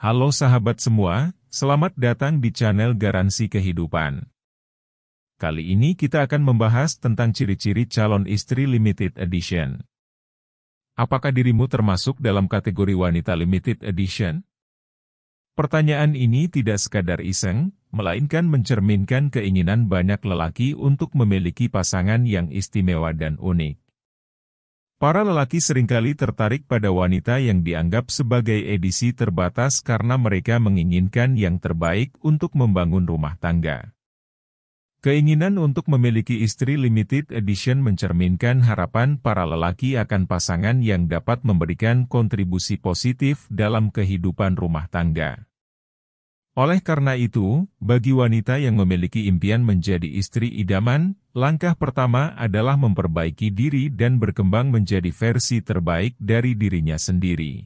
Halo sahabat semua, selamat datang di channel Garansi Kehidupan. Kali ini kita akan membahas tentang ciri-ciri calon istri limited edition. Apakah dirimu termasuk dalam kategori wanita limited edition? Pertanyaan ini tidak sekadar iseng, melainkan mencerminkan keinginan banyak lelaki untuk memiliki pasangan yang istimewa dan unik. Para lelaki seringkali tertarik pada wanita yang dianggap sebagai edisi terbatas karena mereka menginginkan yang terbaik untuk membangun rumah tangga. Keinginan untuk memiliki istri limited edition mencerminkan harapan para lelaki akan pasangan yang dapat memberikan kontribusi positif dalam kehidupan rumah tangga. Oleh karena itu, bagi wanita yang memiliki impian menjadi istri idaman, langkah pertama adalah memperbaiki diri dan berkembang menjadi versi terbaik dari dirinya sendiri.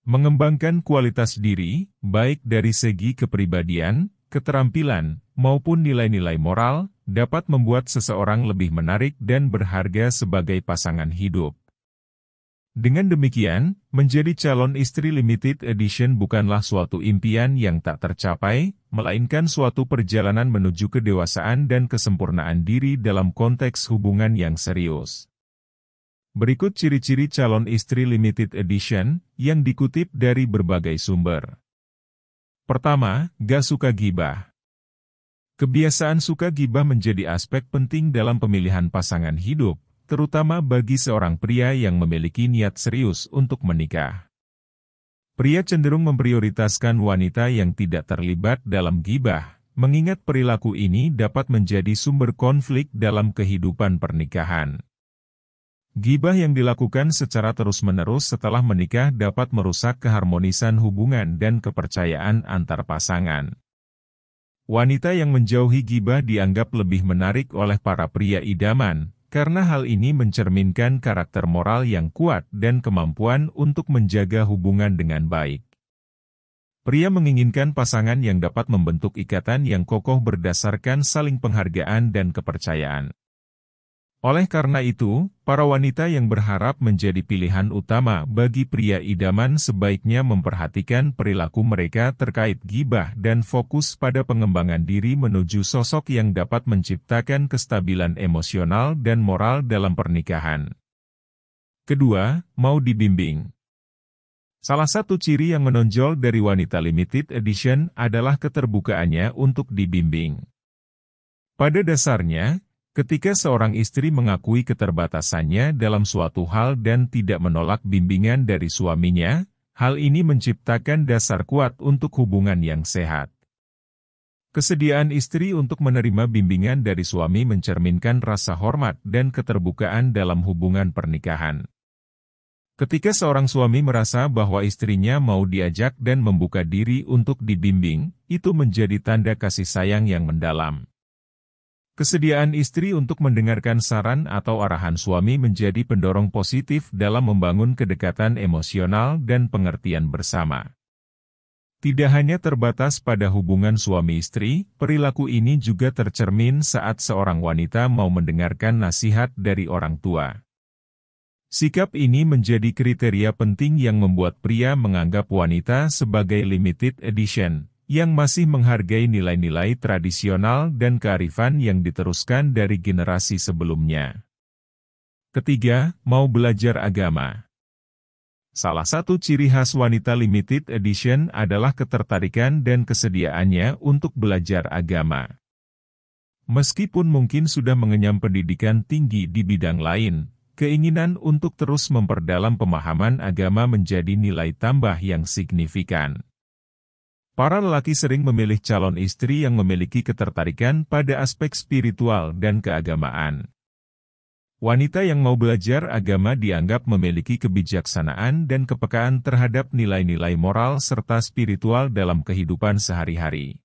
Mengembangkan kualitas diri, baik dari segi kepribadian, keterampilan, maupun nilai-nilai moral, dapat membuat seseorang lebih menarik dan berharga sebagai pasangan hidup. Dengan demikian, menjadi calon istri limited edition bukanlah suatu impian yang tak tercapai, melainkan suatu perjalanan menuju kedewasaan dan kesempurnaan diri dalam konteks hubungan yang serius. Berikut ciri-ciri calon istri limited edition, yang dikutip dari berbagai sumber. Pertama, gak suka gibah. Kebiasaan suka gibah menjadi aspek penting dalam pemilihan pasangan hidup, terutama bagi seorang pria yang memiliki niat serius untuk menikah. Pria cenderung memprioritaskan wanita yang tidak terlibat dalam gibah, mengingat perilaku ini dapat menjadi sumber konflik dalam kehidupan pernikahan. Gibah yang dilakukan secara terus-menerus setelah menikah dapat merusak keharmonisan hubungan dan kepercayaan antar pasangan. Wanita yang menjauhi gibah dianggap lebih menarik oleh para pria idaman, karena hal ini mencerminkan karakter moral yang kuat dan kemampuan untuk menjaga hubungan dengan baik. Pria menginginkan pasangan yang dapat membentuk ikatan yang kokoh berdasarkan saling penghargaan dan kepercayaan. Oleh karena itu, para wanita yang berharap menjadi pilihan utama bagi pria idaman sebaiknya memperhatikan perilaku mereka terkait gibah dan fokus pada pengembangan diri menuju sosok yang dapat menciptakan kestabilan emosional dan moral dalam pernikahan. Kedua, mau dibimbing. Salah satu ciri yang menonjol dari wanita limited edition adalah keterbukaannya untuk dibimbing. Pada dasarnya, ketika seorang istri mengakui keterbatasannya dalam suatu hal dan tidak menolak bimbingan dari suaminya, hal ini menciptakan dasar kuat untuk hubungan yang sehat. Kesediaan istri untuk menerima bimbingan dari suami mencerminkan rasa hormat dan keterbukaan dalam hubungan pernikahan. Ketika seorang suami merasa bahwa istrinya mau diajak dan membuka diri untuk dibimbing, itu menjadi tanda kasih sayang yang mendalam. Kesediaan istri untuk mendengarkan saran atau arahan suami menjadi pendorong positif dalam membangun kedekatan emosional dan pengertian bersama. Tidak hanya terbatas pada hubungan suami istri, perilaku ini juga tercermin saat seorang wanita mau mendengarkan nasihat dari orang tua. Sikap ini menjadi kriteria penting yang membuat pria menganggap wanita sebagai limited edition, yang masih menghargai nilai-nilai tradisional dan kearifan yang diteruskan dari generasi sebelumnya. Ketiga, mau belajar agama. Salah satu ciri khas wanita limited edition adalah ketertarikan dan kesediaannya untuk belajar agama. Meskipun mungkin sudah mengenyam pendidikan tinggi di bidang lain, keinginan untuk terus memperdalam pemahaman agama menjadi nilai tambah yang signifikan. Para lelaki sering memilih calon istri yang memiliki ketertarikan pada aspek spiritual dan keagamaan. Wanita yang mau belajar agama dianggap memiliki kebijaksanaan dan kepekaan terhadap nilai-nilai moral serta spiritual dalam kehidupan sehari-hari.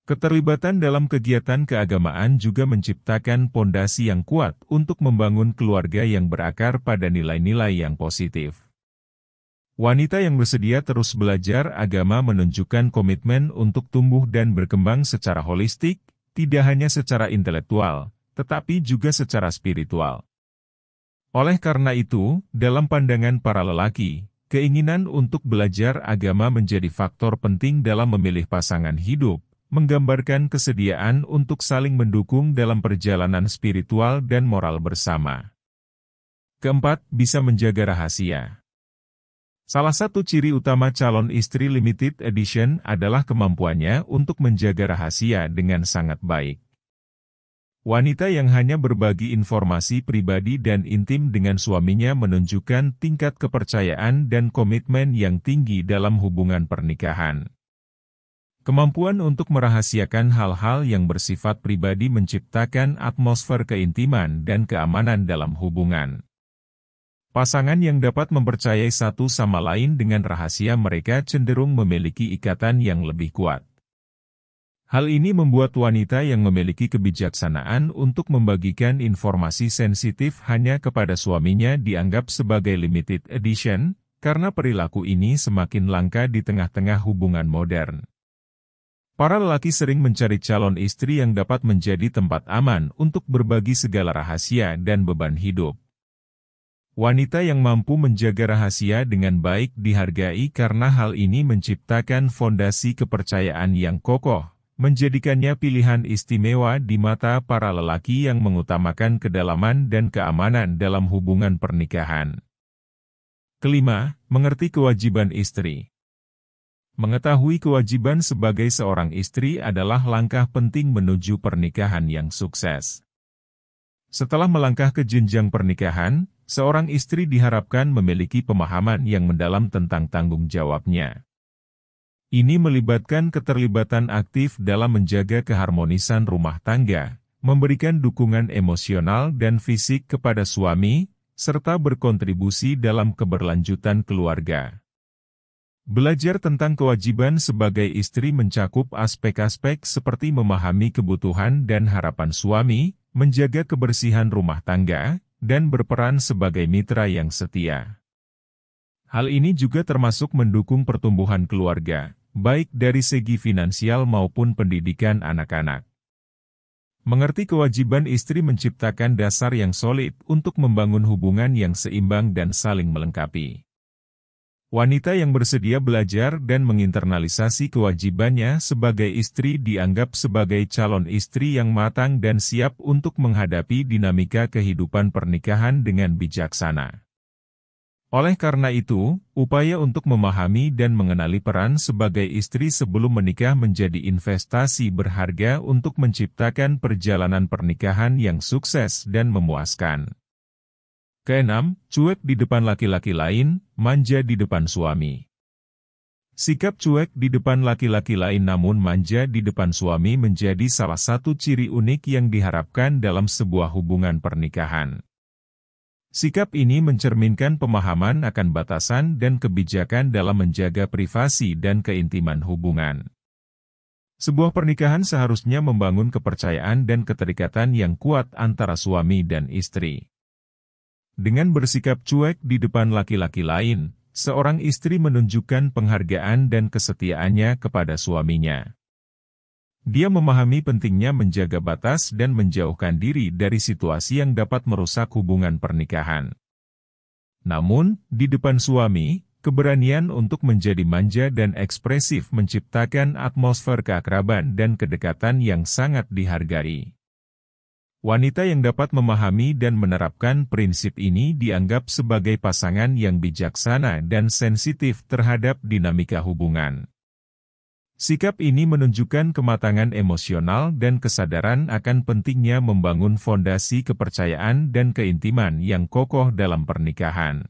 Keterlibatan dalam kegiatan keagamaan juga menciptakan pondasi yang kuat untuk membangun keluarga yang berakar pada nilai-nilai yang positif. Wanita yang bersedia terus belajar agama menunjukkan komitmen untuk tumbuh dan berkembang secara holistik, tidak hanya secara intelektual, tetapi juga secara spiritual. Oleh karena itu, dalam pandangan para lelaki, Keinginan untuk belajar agama menjadi faktor penting dalam memilih pasangan hidup, menggambarkan kesediaan untuk saling mendukung dalam perjalanan spiritual dan moral bersama. Keempat, bisa menjaga rahasia. Salah satu ciri utama calon istri limited edition adalah kemampuannya untuk menjaga rahasia dengan sangat baik. Wanita yang hanya berbagi informasi pribadi dan intim dengan suaminya menunjukkan tingkat kepercayaan dan komitmen yang tinggi dalam hubungan pernikahan. Kemampuan untuk merahasiakan hal-hal yang bersifat pribadi menciptakan atmosfer keintiman dan keamanan dalam hubungan. Pasangan yang dapat mempercayai satu sama lain dengan rahasia mereka cenderung memiliki ikatan yang lebih kuat. Hal ini membuat wanita yang memiliki kebijaksanaan untuk membagikan informasi sensitif hanya kepada suaminya dianggap sebagai limited edition, karena perilaku ini semakin langka di tengah-tengah hubungan modern. Para lelaki sering mencari calon istri yang dapat menjadi tempat aman untuk berbagi segala rahasia dan beban hidup. Wanita yang mampu menjaga rahasia dengan baik dihargai karena hal ini menciptakan fondasi kepercayaan yang kokoh, menjadikannya pilihan istimewa di mata para lelaki yang mengutamakan kedalaman dan keamanan dalam hubungan pernikahan. Kelima, mengerti kewajiban istri. Mengetahui kewajiban sebagai seorang istri adalah langkah penting menuju pernikahan yang sukses. Setelah melangkah ke jenjang pernikahan, seorang istri diharapkan memiliki pemahaman yang mendalam tentang tanggung jawabnya. Ini melibatkan keterlibatan aktif dalam menjaga keharmonisan rumah tangga, memberikan dukungan emosional dan fisik kepada suami, serta berkontribusi dalam keberlanjutan keluarga. Belajar tentang kewajiban sebagai istri mencakup aspek-aspek seperti memahami kebutuhan dan harapan suami, menjaga kebersihan rumah tangga, dan berperan sebagai mitra yang setia. Hal ini juga termasuk mendukung pertumbuhan keluarga, baik dari segi finansial maupun pendidikan anak-anak. Mengerti kewajiban istri menciptakan dasar yang solid untuk membangun hubungan yang seimbang dan saling melengkapi. Wanita yang bersedia belajar dan menginternalisasi kewajibannya sebagai istri dianggap sebagai calon istri yang matang dan siap untuk menghadapi dinamika kehidupan pernikahan dengan bijaksana. Oleh karena itu, upaya untuk memahami dan mengenali peran sebagai istri sebelum menikah menjadi investasi berharga untuk menciptakan perjalanan pernikahan yang sukses dan memuaskan. Keenam, cuek di depan laki-laki lain, manja di depan suami. Sikap cuek di depan laki-laki lain namun manja di depan suami menjadi salah satu ciri unik yang diharapkan dalam sebuah hubungan pernikahan. Sikap ini mencerminkan pemahaman akan batasan dan kebijakan dalam menjaga privasi dan keintiman hubungan. Sebuah pernikahan seharusnya membangun kepercayaan dan keterikatan yang kuat antara suami dan istri. Dengan bersikap cuek di depan laki-laki lain, seorang istri menunjukkan penghargaan dan kesetiaannya kepada suaminya. Dia memahami pentingnya menjaga batas dan menjauhkan diri dari situasi yang dapat merusak hubungan pernikahan. Namun, di depan suami, keberanian untuk menjadi manja dan ekspresif menciptakan atmosfer keakraban dan kedekatan yang sangat dihargai. Wanita yang dapat memahami dan menerapkan prinsip ini dianggap sebagai pasangan yang bijaksana dan sensitif terhadap dinamika hubungan. Sikap ini menunjukkan kematangan emosional dan kesadaran akan pentingnya membangun fondasi kepercayaan dan keintiman yang kokoh dalam pernikahan.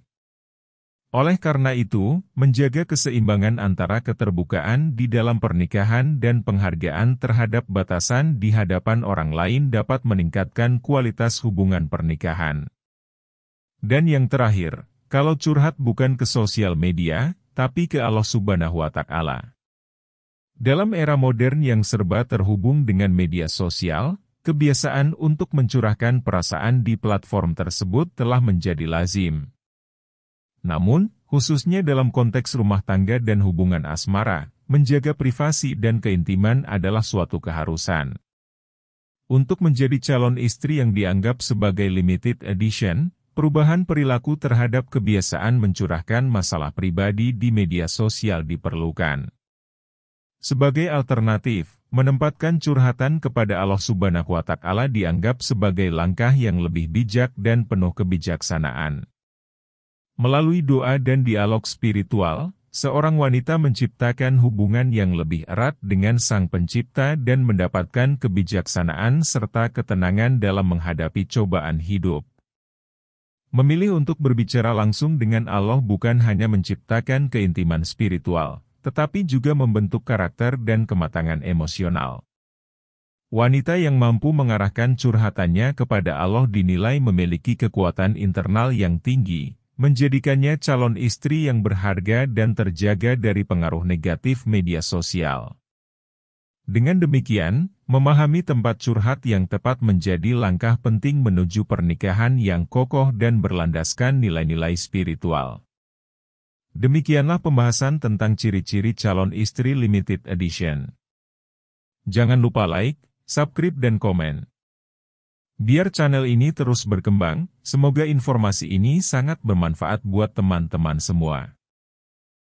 Oleh karena itu, menjaga keseimbangan antara keterbukaan di dalam pernikahan dan penghargaan terhadap batasan di hadapan orang lain dapat meningkatkan kualitas hubungan pernikahan. Dan yang terakhir, kalau curhat bukan ke sosial media, tapi ke Allah Subhanahu wa Ta'ala. Dalam era modern yang serba terhubung dengan media sosial, kebiasaan untuk mencurahkan perasaan di platform tersebut telah menjadi lazim. Namun, khususnya dalam konteks rumah tangga dan hubungan asmara, menjaga privasi dan keintiman adalah suatu keharusan. Untuk menjadi calon istri yang dianggap sebagai limited edition, perubahan perilaku terhadap kebiasaan mencurahkan masalah pribadi di media sosial diperlukan. Sebagai alternatif, menempatkan curhatan kepada Allah Subhanahu wa Ta'ala dianggap sebagai langkah yang lebih bijak dan penuh kebijaksanaan. Melalui doa dan dialog spiritual, seorang wanita menciptakan hubungan yang lebih erat dengan Sang Pencipta dan mendapatkan kebijaksanaan serta ketenangan dalam menghadapi cobaan hidup. Memilih untuk berbicara langsung dengan Allah bukan hanya menciptakan keintiman spiritual, tetapi juga membentuk karakter dan kematangan emosional. Wanita yang mampu mengarahkan curhatannya kepada Allah dinilai memiliki kekuatan internal yang tinggi, menjadikannya calon istri yang berharga dan terjaga dari pengaruh negatif media sosial. Dengan demikian, memahami tempat curhat yang tepat menjadi langkah penting menuju pernikahan yang kokoh dan berlandaskan nilai-nilai spiritual. Demikianlah pembahasan tentang ciri-ciri calon istri limited edition. Jangan lupa like, subscribe dan komen. Biar channel ini terus berkembang, semoga informasi ini sangat bermanfaat buat teman-teman semua.